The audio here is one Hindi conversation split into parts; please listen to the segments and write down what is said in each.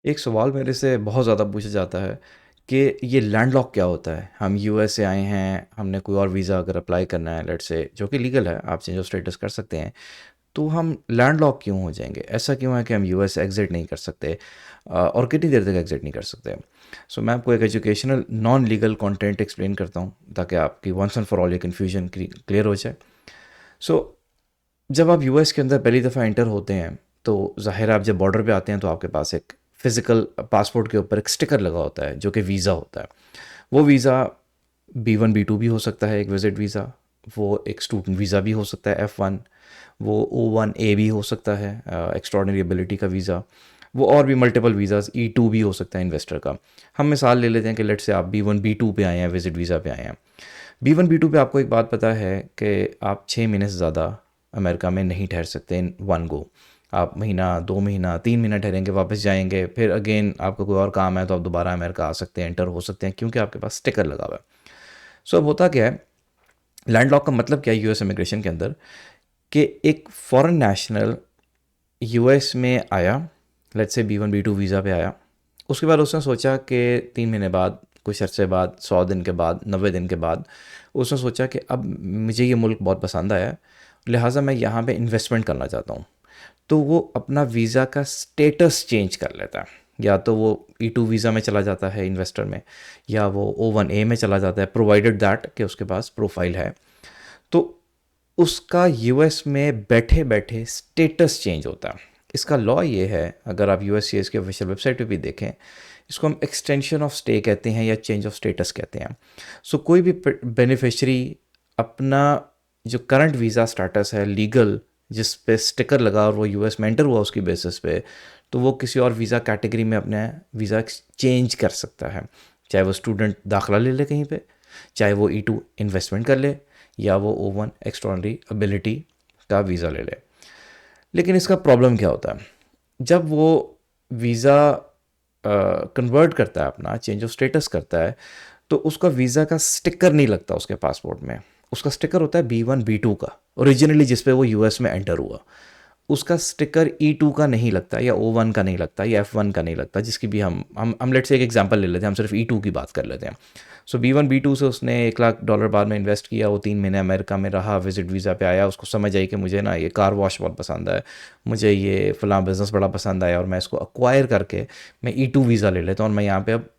एक सवाल मेरे से बहुत ज़्यादा पूछा जाता है कि ये लैंडलॉक क्या होता है? हम यूएस से आए हैं, हमने कोई और वीज़ा अगर अप्लाई करना है लेट्स से जो कि लीगल है, आप चेंज ऑफ स्टेटस कर सकते हैं, तो हम लैंडलॉक क्यों हो जाएँगे? ऐसा क्यों है कि हम यूएस एग्ज़िट नहीं कर सकते और कितनी देर तक एग्ज़िट नहीं कर सकते? सो मैं आपको एक educational non legal content explain करता हूँ ताकि आपकी वंस एंड फॉर ऑल ये कन्फ्यूजन क्लियर हो जाए। सो जब आप यूएस के अंदर पहली दफ़ा एंटर होते हैं, तो ज़ाहिर है आप जब बॉर्डर पे आते हैं तो आपके पास एक फ़िज़िकल पासपोर्ट के ऊपर एक स्टिकर लगा होता है जो कि वीज़ा होता है। वो वीज़ा B1 B2 भी हो सकता है, एक विज़िट वीज़ा, वो एक स्टूडेंट वीज़ा भी हो सकता है F1, वो O1A भी हो सकता है, एक्स्ट्राऑर्डिनरी एबिलिटी का वीज़ा, वो और भी मल्टीपल वीज़ाज़ E2 भी हो सकता है इन्वेस्टर का। हम मिसाल ले लेते हैं कि लेट्स से आप B1 B2 पे आए हैं, विज़िट वीज़ा पे आए हैं। B1 B2 पे आपको एक बात पता है कि आप 6 महीने से ज़्यादा अमेरिका में नहीं ठहर सकते इन वन गो। आप महीना, 2 महीना, 3 महीना ठहरेंगे, वापस जाएँगे, फिर अगेन आपको कोई और काम है तो आप दोबारा अमेरिका आ सकते हैं, एंटर हो सकते हैं क्योंकि आपके पास स्टिकर लगा हुआ है। सो अब होता क्या है, लैंडलॉक का मतलब क्या है यूएस इमिग्रेशन के अंदर, कि एक फॉरेन नेशनल यूएस में आया, let's say B1 B2 visa पे आया, उसके बाद उसने सोचा कि 3 महीने बाद, कुछ अरसे बाद, 100 दिन के बाद, 90 दिन के बाद उसने सोचा कि अब मुझे ये मुल्क बहुत पसंद आया है, लिहाजा मैं यहाँ पे इन्वेस्टमेंट करना चाहता हूँ। तो वो अपना वीज़ा का स्टेटस चेंज कर लेता है। या तो वो E2 वीज़ा में चला जाता है इन्वेस्टर में, या वो O1A में चला जाता है, प्रोवाइडेड दैट कि उसके पास प्रोफाइल है। तो उसका यूएस में बैठे बैठे स्टेटस चेंज होता है। इसका लॉ ये है, अगर आप यूएससीएस की ऑफिशियल वेबसाइट पे भी देखें, इसको हम एक्सटेंशन ऑफ स्टे कहते हैं या चेंज ऑफ स्टेटस कहते हैं। सो कोई भी बेनिफिशियरी अपना जो करंट वीज़ा स्टेटस है लीगल, जिस पे स्टिकर लगा और वो यूएस में एंटर हुआ उसकी बेसिस पे, तो वो किसी और वीज़ा कैटेगरी में अपने वीज़ा चेंज कर सकता है। चाहे वो स्टूडेंट दाखिला ले ले कहीं पे, चाहे वो E2 इन्वेस्टमेंट कर ले, या वो O1 एक्स्ट्रॉर्डनरी एबिलिटी का वीज़ा ले ले। लेकिन इसका प्रॉब्लम क्या होता है, जब वो वीज़ा कन्वर्ट करता है, अपना चेंज ऑफ स्टेटस करता है, तो उसका वीज़ा का स्टिकर नहीं लगता उसके पासपोर्ट में। उसका स्टिकर होता है B1 B2 का, ओरिजिनली जिस पे वो यूएस में एंटर हुआ। उसका स्टिकर E2 का नहीं लगता, या O1 का नहीं लगता, या F1 का नहीं लगता, जिसकी भी हम लेट से एक एग्जांपल ले लेते हैं, हम सिर्फ E2 की बात कर लेते हैं। सो B1 B2 से उसने $1 लाख बाद में इन्वेस्ट किया, वो 3 महीने अमेरिका में रहा, विजिट वीज़ा पे आया, उसको समझ आई कि मुझे ना ये कार वॉश बहुत पसंद है, मुझे ये फ़लाँ बिज़नेस बड़ा पसंद आया और मैं इसको अक्वायर करके मैं E2 वीज़ा ले लेता हूँ और मैं यहाँ पे अब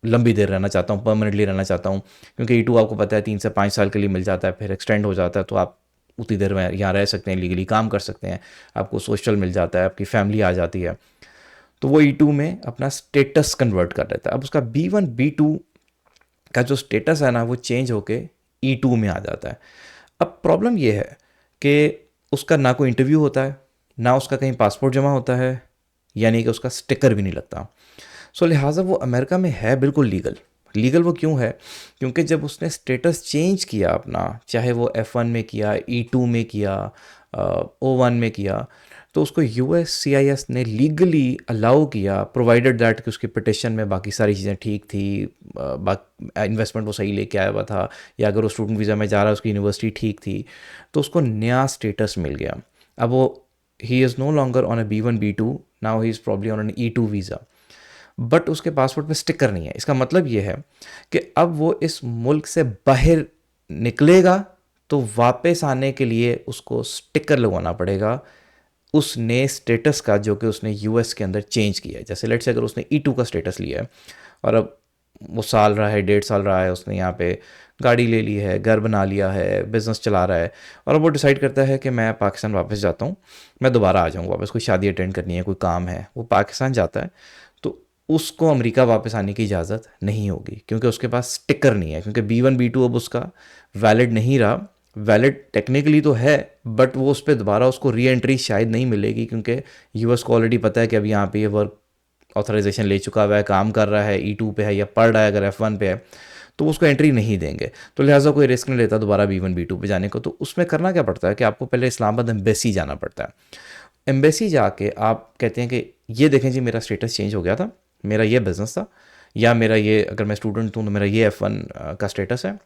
लंबी देर रहना चाहता हूँ, परमानेंटली रहना चाहता हूँ। क्योंकि E2 आपको पता है 3 से 5 साल के लिए मिल जाता है, फिर एक्सटेंड हो जाता है, तो आप उतनी देर में यहाँ रह सकते हैं, लीगली काम कर सकते हैं, आपको सोशल मिल जाता है, आपकी फैमिली आ जाती है। तो वो E2 में अपना स्टेटस कन्वर्ट कर लेता है। अब उसका B1 B2 का जो स्टेटस है ना, वो चेंज होके E2 में आ जाता है। अब प्रॉब्लम ये है कि उसका ना कोई इंटरव्यू होता है, ना उसका कहीं पासपोर्ट जमा होता है, यानी कि उसका स्टिकर भी नहीं लगता। सो लिहाजा वो अमेरिका में है बिल्कुल लीगल। लीगल वो क्यों है? क्योंकि जब उसने स्टेटस चेंज किया अपना, चाहे वो F1 में किया, E2 में किया, O1 में किया, तो उसको USCIS ने लीगली अलाउ किया, प्रोवाइडेड दैट कि उसकी पिटिशन में बाकी सारी चीज़ें ठीक थी, इन्वेस्टमेंट वो सही लेके आया हुआ था, या अगर वो स्टूडेंट वीज़ा में जा रहा है, उसकी यूनिवर्सिटी ठीक थी, तो उसको नया स्टेटस मिल गया। अब वो he is no longer on a B1 B2, now he is probably on an E2 visa, but उसके पासपोर्ट पे स्टिकर नहीं है। इसका मतलब ये है कि अब वो इस मुल्क से बाहर निकलेगा तो वापस आने के लिए उसको स्टिकर लगवाना पड़ेगा उस नए स्टेटस का जो कि उसने यूएस के अंदर चेंज किया है। जैसे लेट से अगर उसने E2 का स्टेटस लिया है और अब वो साल रहा है, 1.5 साल रहा है, उसने यहाँ पे गाड़ी ले ली है, घर बना लिया है, बिज़नेस चला रहा है, और अब वो डिसाइड करता है कि मैं पाकिस्तान वापस जाता हूँ, मैं दोबारा आ जाऊँगा वापस, कोई शादी अटेंड करनी है, कोई काम है, वो पाकिस्तान जाता है, तो उसको अमेरिका वापस आने की इजाज़त नहीं होगी क्योंकि उसके पास स्टिकर नहीं है, क्योंकि B1 B2 अब उसका वैलिड नहीं रहा। वैलिड टेक्निकली तो है, बट वो उस पर दोबारा उसको री एंट्री शायद नहीं मिलेगी, क्योंकि यूएस को ऑलरेडी पता है कि अब यहाँ पे ये वर्क ऑथराइजेशन ले चुका हुआ है, काम कर रहा है, E2 पे है या पढ़ रहा है अगर F1 पे है, तो उसको एंट्री नहीं देंगे। तो लिहाजा कोई रिस्क नहीं लेता दोबारा B1 B2 पे जाने को। तो उसमें करना क्या पड़ता है कि आपको पहले इस्लामाबाद एम्बेसी जाना पड़ता है। एम्बेसी जाके आप कहते हैं कि ये देखें जी, मेरा स्टेटस चेंज हो गया था, मेरा ये बिज़नेस था, या मेरा ये, अगर मैं स्टूडेंट हूँ तो मेरा ये F1 का स्टेटस है,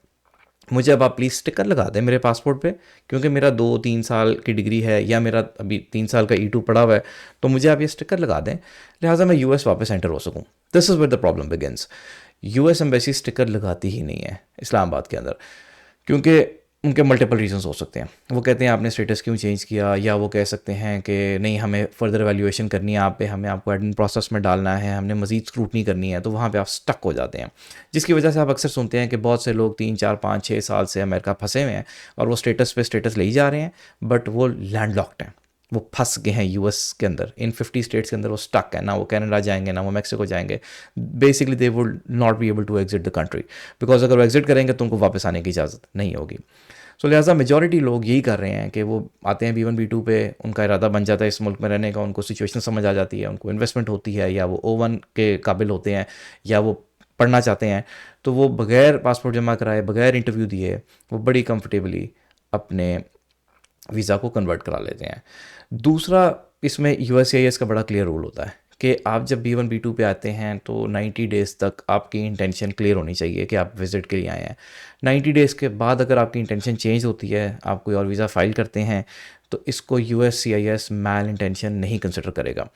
मुझे अब आप प्लीज़ स्टिकर लगा दें मेरे पासपोर्ट पे, क्योंकि मेरा 2-3 साल की डिग्री है या मेरा अभी 3 साल का E2 पड़ा हुआ है, तो मुझे आप ये स्टिकर लगा दें, लिहाजा मैं यूएस वापस एंटर हो सकूँ। This is where the problem begins. US embassy sticker लगाती ही नहीं है इस्लामाबाद के अंदर, क्योंकि उनके मल्टीपल रीजंस हो सकते हैं। वो कहते हैं आपने स्टेटस क्यों चेंज किया, या वो कह सकते हैं कि नहीं हमें फर्दर एवेल्यूएशन करनी है आप पे, हमें आपको एडमिन प्रोसेस में डालना है, हमने मजीद स्क्रूटनी करनी है, तो वहाँ पे आप स्टक हो जाते हैं। जिसकी वजह से आप अक्सर सुनते हैं कि बहुत से लोग 3-4-5-6 साल से अमेरिका फंसे हुए हैं और वो स्टेटस पे स्टेटस ले ही जा रहे हैं, बट वो लैंड लॉक्ड हैं, वो फंस गए हैं यूएस के अंदर। इन 50 स्टेट्स के अंदर वो स्टक है, ना वो कनाडा जाएंगे ना वो मैक्सिको जाएंगे। Basically they would not be able to exit the country, because अगर वो एग्जिट करेंगे तो उनको वापस आने की इजाज़त नहीं होगी। सो लिहाजा मेजॉरिटी लोग यही कर रहे हैं कि वो आते हैं B1 B2 पे, उनका इरादा बन जाता है इस मुल्क में रहने का, उनको सिचुएशन समझ आ जाती है, उनको इन्वेस्टमेंट होती है, या वो O1 के काबिल होते हैं, या वो पढ़ना चाहते हैं, तो वो बग़ैर पासपोर्ट जमा कराए, बग़ैर इंटरव्यू दिए, वो बड़ी कंफर्टेबली अपने वीज़ा को कन्वर्ट करा लेते हैं। दूसरा, इसमें USCIS का बड़ा क्लियर रूल होता है कि आप जब B1 B2 पे आते हैं तो 90 डेज़ तक आपकी इंटेंशन क्लियर होनी चाहिए कि आप विज़िट के लिए आए हैं। 90 डेज़ के बाद अगर आपकी इंटेंशन चेंज होती है, आप कोई और वीज़ा फ़ाइल करते हैं, तो इसको USCIS मैल इंटेंशन नहीं कंसिडर करेगा।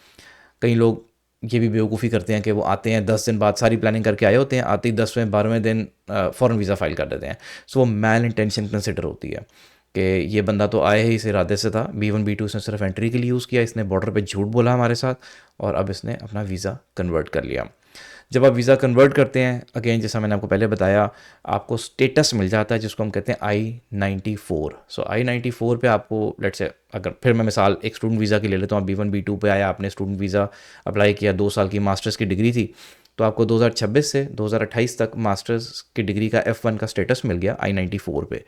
कई लोग ये भी बेवकूफ़ी करते हैं कि वो आते हैं 10 दिन बाद, सारी प्लानिंग करके आए होते हैं, आते ही 10वें 12वें दिन फ़ौरन वीज़ा फ़ाइल कर देते हैं। सो वो मैल इंटेंशन कंसिडर होती है कि ये बंदा तो आया ही इस इरादे से था, B1 B2 इसने सिर्फ एंट्री के लिए यूज़ किया, इसने बॉर्डर पे झूठ बोला हमारे साथ, और अब इसने अपना वीज़ा कन्वर्ट कर लिया। जब आप वीज़ा कन्वर्ट करते हैं, अगेन जैसा मैंने आपको पहले बताया, आपको स्टेटस मिल जाता है जिसको हम कहते हैं I-94। सो I-94 पे आपको, लेट्स से अगर फिर मैं मिसाल एक स्टूडेंट वीज़ा की ले लेता हूँ, B1 B2 पे आया, आपने स्टूडेंट वीज़ा अप्लाई किया, 2 साल की मास्टर्स की डिग्री थी, तो आपको 2026 से 2028 तक मास्टर्स की डिग्री का F1 का स्टेटस मिल गया I-94 पे,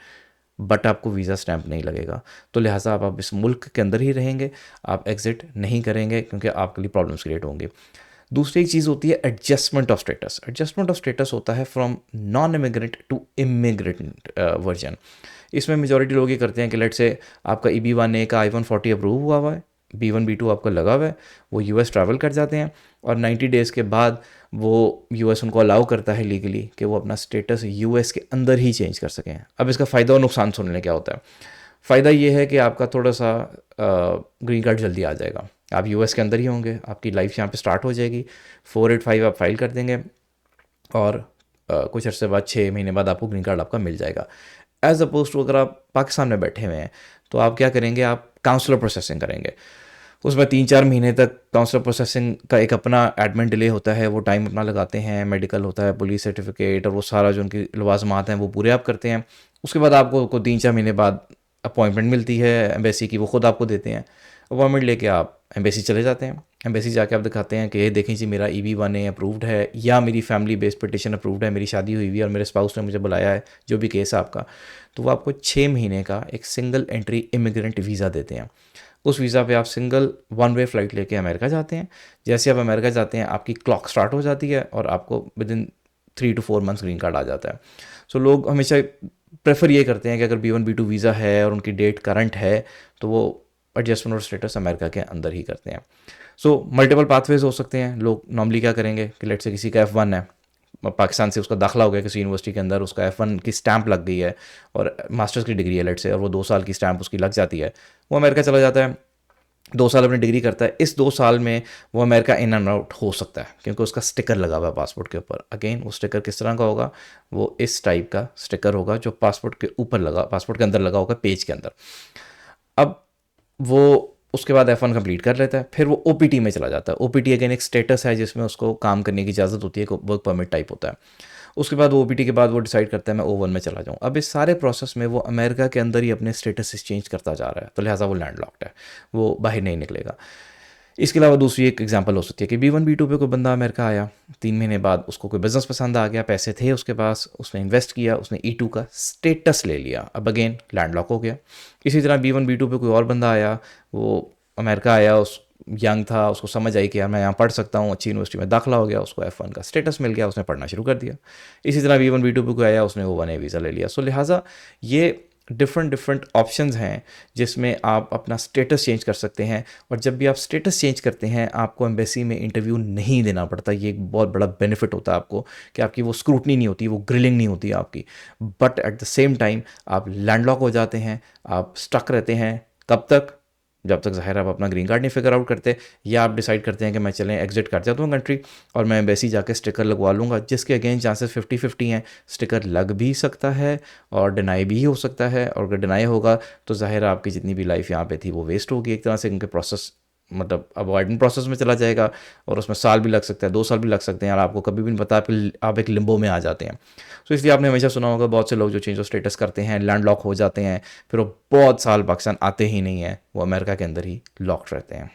बट आपको वीज़ा स्टैंप नहीं लगेगा। तो लिहाजा आप इस मुल्क के अंदर ही रहेंगे, आप एग्ज़िट नहीं करेंगे, क्योंकि आपके लिए प्रॉब्लम्स क्रिएट होंगे। दूसरी एक चीज़ होती है adjustment of status. Adjustment of status होता है from non immigrant to immigrant version. इसमें मेजॉरिटी लोग ये करते हैं कि लेट से आपका EB-1A का I-140 अप्रूव हुआ है, B1 B2 आपका लगा हुआ है, वो US ट्रैवल कर जाते हैं, और 90 डेज़ के बाद वो US उनको अलाउ करता है लीगली कि वो अपना स्टेटस US के अंदर ही चेंज कर सकें। अब इसका फ़ायदा और नुकसान सुनने क्या होता है। फ़ायदा ये है कि आपका थोड़ा सा ग्रीन कार्ड जल्दी आ जाएगा, आप US के अंदर ही होंगे, आपकी लाइफ यहाँ पे स्टार्ट हो जाएगी, 485 आप फाइल कर देंगे, और कुछ अर्से बाद 6 महीने बाद आपको ग्रीन कार्ड आपका मिल जाएगा। एज़ अपोज टू अगर आप पाकिस्तान में बैठे हुए हैं, तो आप क्या करेंगे, आप काउंसलर प्रोसेसिंग करेंगे, उसमें 3-4 महीने तक काउंसलर प्रोसेसिंग का एक अपना एडमिन डिले होता है, वो टाइम अपना लगाते हैं, मेडिकल होता है, पुलिस सर्टिफिकेट, और वो सारा जो उनकी लवाजमात हैं वो पूरे आप करते हैं। उसके बाद आपको 3-4 महीने बाद अपॉइंटमेंट मिलती है एम्बेसी की, वो ख़ुद आपको देते हैं। अपॉइंटमेंट लेके आप एम्बेसी चले जाते हैं, एम्बेसी जाके आप दिखाते हैं कि ये देखें जी मेरा EB-1A अप्रूव्ड है, या मेरी फैमिली बेस्ड पिटिशन अप्रूव्ड है, मेरी शादी हुई हुई है और मेरे स्पाउस ने मुझे बुलाया है, जो भी केस है आपका, तो वो आपको 6 महीने का एक सिंगल एंट्री इमिग्रेंट वीज़ा देते हैं। उस वीज़ा पे आप सिंगल वन वे फ़्लाइट लेके अमेरिका जाते हैं। जैसे आप अमेरिका जाते हैं, आपकी क्लॉक स्टार्ट हो जाती है और आपको within 3 to 4 months green card आ जाता है। सो लोग हमेशा प्रेफर ये करते हैं कि अगर B1 B2 वीज़ा है और उनकी डेट करंट है, तो वो एडजस्टमेंट और स्टेटस अमेरिका के अंदर ही करते हैं। सो मल्टीपल पाथवेज हो सकते हैं। लोग नॉर्मली क्या करेंगे कि लेट से किसी का F1 है, पाकिस्तान से उसका दाखिला हो गया किसी यूनिवर्सिटी के अंदर, उसका F1 की स्टैंप लग गई है और मास्टर्स की डिग्री है लेट से, और वो 2 साल की स्टैंप उसकी लग जाती है, वो अमेरिका चला जाता है, 2 साल अपनी डिग्री करता है। इस 2 साल में वो अमेरिका इन एंड आउट हो सकता है, क्योंकि उसका स्टिकर लगा हुआ है पासपोर्ट के ऊपर। अगेन वो स्टिकर किस तरह का होगा, वो इस टाइप का स्टिकर होगा जो पासपोर्ट के ऊपर लगा, पासपोर्ट के अंदर लगा होगा, पेज के अंदर। अब वो उसके बाद F1 कंप्लीट कर लेता है, फिर वो OPT में चला जाता है। OPT अगेन एक स्टेटस है जिसमें उसको काम करने की इजाज़त होती है, वर्क परमिट टाइप होता है। उसके बाद वो OPT के बाद वो डिसाइड करता है मैं O1 में चला जाऊँ। अब इस सारे प्रोसेस में वो अमेरिका के अंदर ही अपने स्टेटस चेंज करता जा रहा है, तो लिहाजा वो लैंड लॉक्ड है, वो बाहर नहीं निकलेगा। इसके अलावा दूसरी एक एग्जांपल हो सकती है कि B1 B2 पे कोई बंदा अमेरिका आया, 3 महीने बाद उसको कोई बिज़नेस पसंद आ गया, पैसे थे उसके पास, उसने इन्वेस्ट किया, उसने E2 का स्टेटस ले लिया, अब अगेन लैंड लॉक हो गया। इसी तरह B1 B2 पे कोई और बंदा आया, वो अमेरिका आया, उस यंग था, उसको समझ आई कि यार मैं यहाँ पढ़ सकता हूँ, अच्छी यूनिवर्सिटी में दाखिला हो गया, उसको F1 का स्टेटस मिल गया, उसने पढ़ना शुरू कर दिया। इसी तरह B1 B2 पे कोई आया, उसने O1A वीज़ा ले लिया। सो लिहाजा ये डिफरेंट डिफरेंट ऑप्शंस हैं जिसमें आप अपना स्टेटस चेंज कर सकते हैं। और जब भी आप स्टेटस चेंज करते हैं आपको एम्बेसी में इंटरव्यू नहीं देना पड़ता। ये एक बहुत बड़ा बेनिफिट होता है आपको कि आपकी वो स्क्रूटनी नहीं होती, वो ग्रिलिंग नहीं होती आपकी। But at the same time आप लैंडलॉक हो जाते हैं, आप स्टक रहते हैं। कब तक? जब तक ज़ाहिर आप अपना ग्रीन कार्ड नहीं फिगर आउट करते, या आप डिसाइड करते हैं कि मैं चलें एग्जिट कर जाता हूँ कंट्री और मैं एम्बेसी जाके स्टिकर लगवा लूँगा, जिसके अगेंस्ट चांसेस 50-50 हैं। स्टिकर लग भी सकता है और डिनाई भी हो सकता है, और अगर डिनाई होगा तो ज़ाहिर आपकी जितनी भी लाइफ यहाँ पे थी वो वेस्ट होगी एक तरह से, क्योंकि प्रोसेस मतलब अवॉइडेंट प्रोसेस में चला जाएगा और उसमें साल भी लग सकता है, 2 साल भी लग सकते हैं, और आपको कभी भी नहीं पता आप एक लिम्बो में आ जाते हैं। सो इसलिए आपने हमेशा सुना होगा बहुत से लोग जो चेंज ऑफ स्टेटस करते हैं लैंड लॉक हो जाते हैं, फिर वो बहुत साल पाकिस्तान आते ही नहीं हैं, वो अमेरिका के अंदर ही लॉक्ड रहते हैं।